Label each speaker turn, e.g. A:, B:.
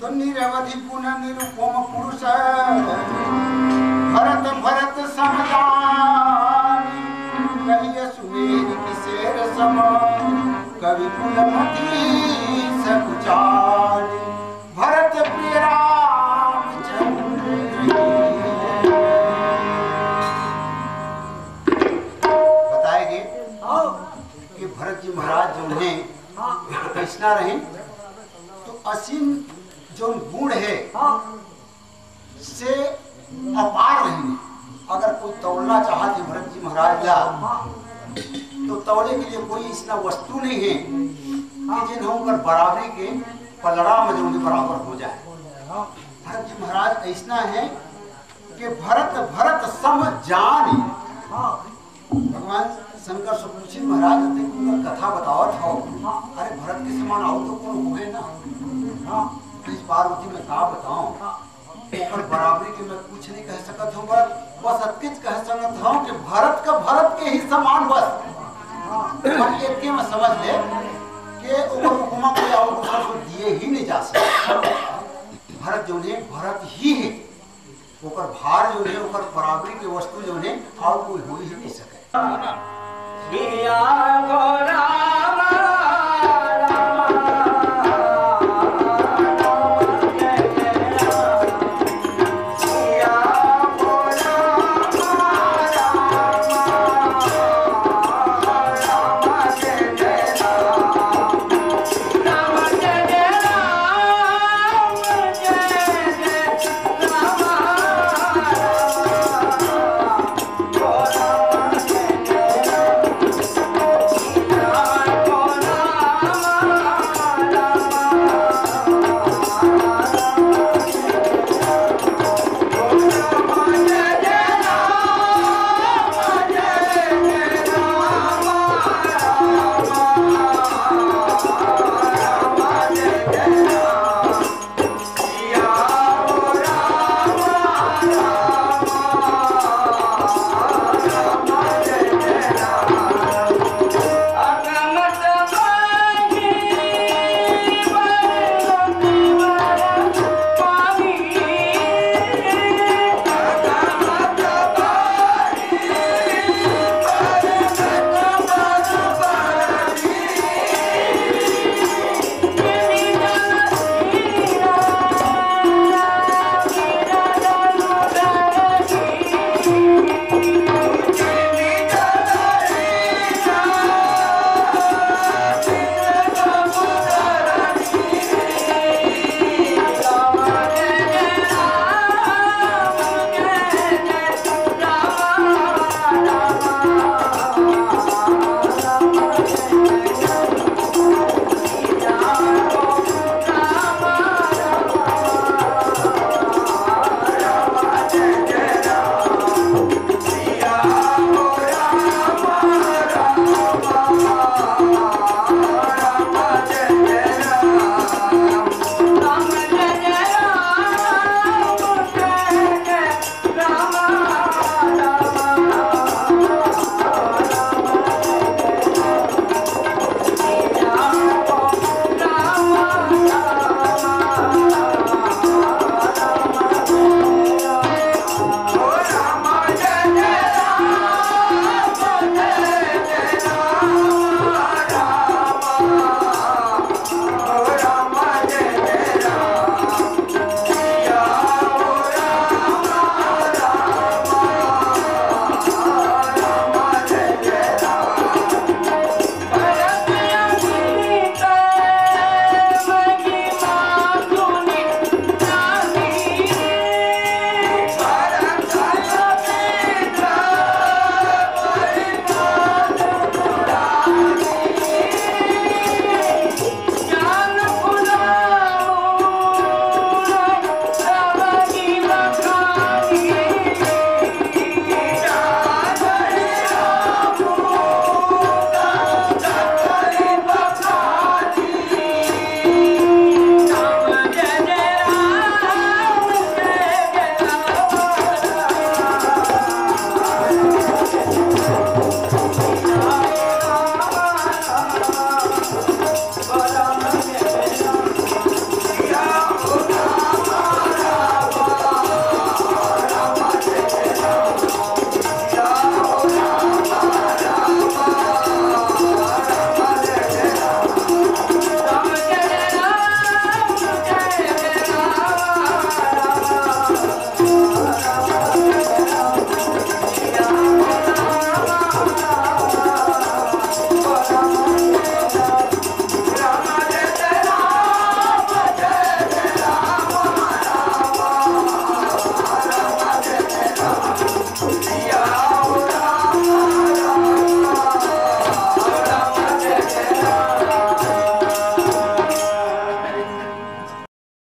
A: तो निरवधि गुण निरुपम पुरुष भरत भरत समजान कहिए सुमेर किसेर सम कवि कुलमति सकुचार भरत प्रिय रामचंद्र। बताएंगे कि भरत जी महाराज जो हैं कृष्णा रहे तो असीम जो गुण है से अपार रहेंगे। अगर कोई तोड़ना चाहते भरत जी महाराज ला तो तोड़े के लिए कोई इसना वस्तु नहीं है कि जिन्हों पर बराबरी के पलड़ा में जो बराबर हो जाए। भरत जी महाराज ऐसा है कि भरत भरत सम जान। भगवान शंकर से पूछे महाराज कथा बताओ था अरे भरत के समान आओ तो कौन हो गए ना इस पार्वती में कहा बताऊं और बराबरी के मैं कुछ नहीं कह सकता हूँ बस अतिच कह सकता हूँ कि भरत का भरत के ही समान बस एक में समझ ले कि उपमा कोई और दूसरा को दिए ही नहीं जा सकता। भरत जो है भरत ही है ऊपर भार जो है ऊपर बराबरी की वस्तु जो है और कोई हो ही नहीं सके।